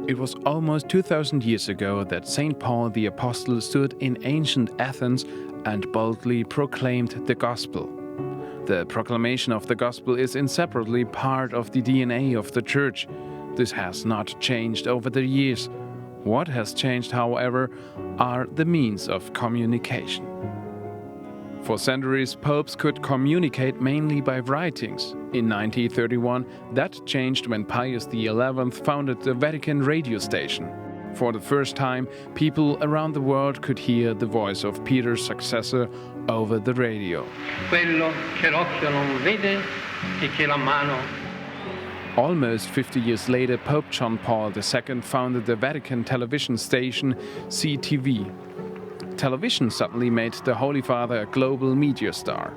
It was almost 2,000 years ago that St. Paul the Apostle stood in ancient Athens and boldly proclaimed the gospel. The proclamation of the gospel is inseparably part of the DNA of the Church. This has not changed over the years. What has changed, however, are the means of communication. For centuries, popes could communicate mainly by writings. In 1931, that changed when Pius XI founded the Vatican radio station. For the first time, people around the world could hear the voice of Peter's successor over the radio. Quello che l'occhio non vede e che la mano. Almost 50 years later, Pope John Paul II founded the Vatican television station CTV. Television suddenly made the Holy Father a global media star.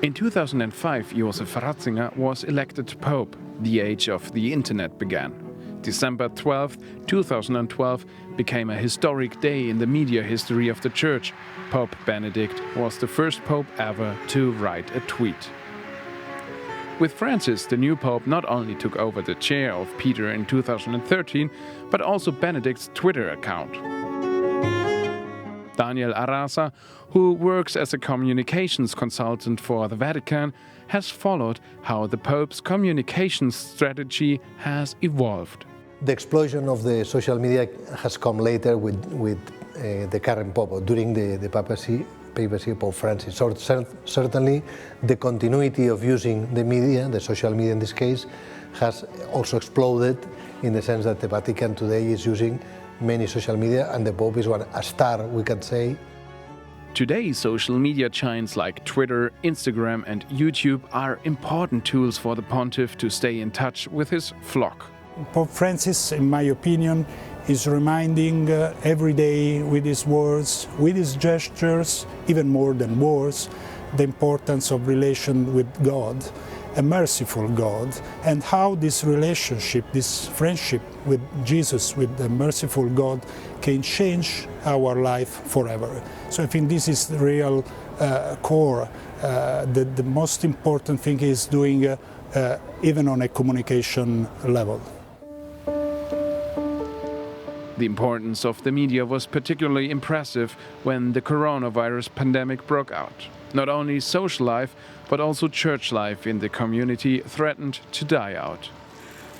In 2005, Josef Ratzinger was elected Pope. The age of the Internet began. December 12, 2012 became a historic day in the media history of the Church. Pope Benedict was the first Pope ever to write a tweet. With Francis, the new Pope not only took over the chair of Peter in 2013, but also Benedict's Twitter account. Daniel Arasa, who works as a communications consultant for the Vatican, has followed how the Pope's communications strategy has evolved. The explosion of the social media has come later with the current Pope, during the papacy of Pope Francis. So certainly the continuity of using the media, the social media in this case, has also exploded in the sense that the Vatican today is using many social media, and the Pope is a star, we can say. Today, social media giants like Twitter, Instagram and YouTube are important tools for the Pontiff to stay in touch with his flock. Pope Francis, in my opinion, is reminding every day with his words, with his gestures, even more than words, the importance of relation with God, a merciful God, and how this relationship, this friendship with Jesus, with the merciful God, can change our life forever. So I think this is the real core. The most important thing is doing even on a communication level. The importance of the media was particularly impressive when the coronavirus pandemic broke out. Not only social life, but also church life in the community threatened to die out.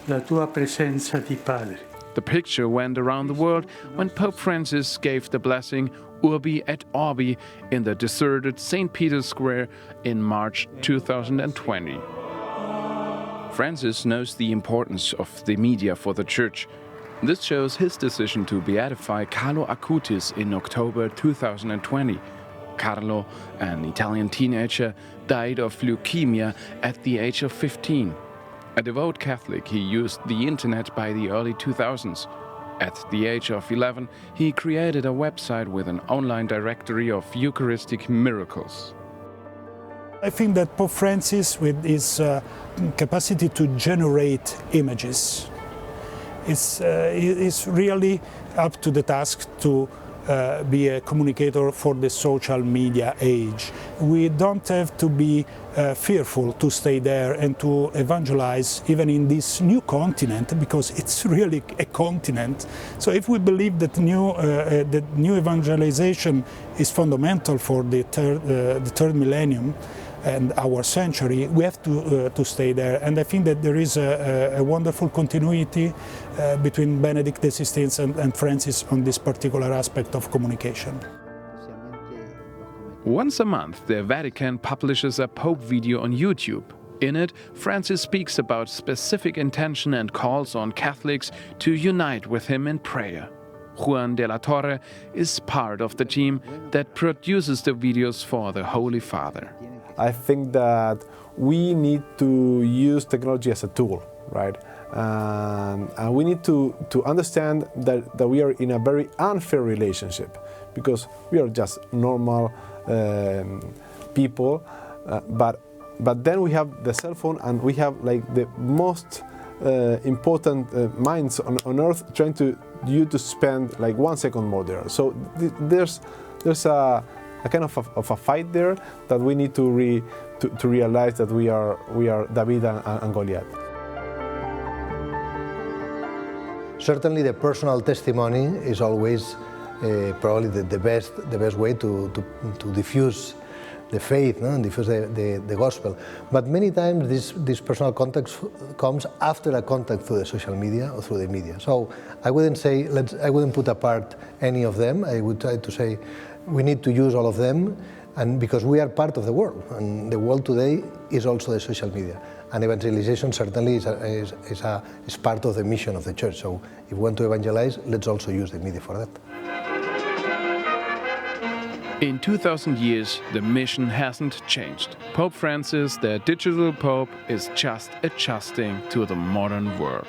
La tua presenza di Padre. The picture went around the world when Pope Francis gave the blessing Urbi et Orbi in the deserted St. Peter's Square in March 2020. Francis knows the importance of the media for the Church. This shows his decision to beatify Carlo Acutis in October 2020. Carlo, an Italian teenager, died of leukemia at the age of 15. A devout Catholic, he used the internet by the early 2000s. At the age of 11, he created a website with an online directory of Eucharistic miracles. I think that Pope Francis, with his capacity to generate images, is really up to the task to be a communicator for the social media age. We don't have to be fearful to stay there and to evangelize even in this new continent, because it's really a continent. So if we believe that new evangelization is fundamental for the third millennium and our century, we have to stay there. And I think that there is a wonderful continuity between Benedict XVI and Francis on this particular aspect of communication. Once a month, the Vatican publishes a Pope video on YouTube. In it, Francis speaks about specific intention and calls on Catholics to unite with him in prayer. Juan de la Torre is part of the team that produces the videos for the Holy Father. I think that we need to use technology as a tool, right? And we need to understand that we are in a very unfair relationship, because we are just normal people, but then we have the cell phone, and we have like the most important minds on earth trying to spend like 1 second more there. So there's a kind of a fight there that we need to realize that we are David and Goliath. certainly the personal testimony is always probably the best way to diffuse the faith, no? And diffuse the gospel. But many times this personal contact comes after a contact through the social media or through the media. So I wouldn't say, I wouldn't put apart any of them. I would try to say we need to use all of them, and because we are part of the world, and the world today is also the social media. And evangelization certainly is part of the mission of the church. So if we want to evangelize, let's also use the media for that. In 2000 years, the mission hasn't changed. Pope Francis, the digital pope, is just adjusting to the modern world.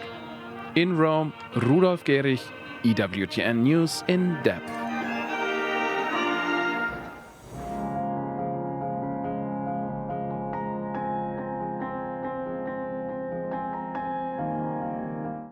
In Rome, Rudolf Gehrig, EWTN News in Depth.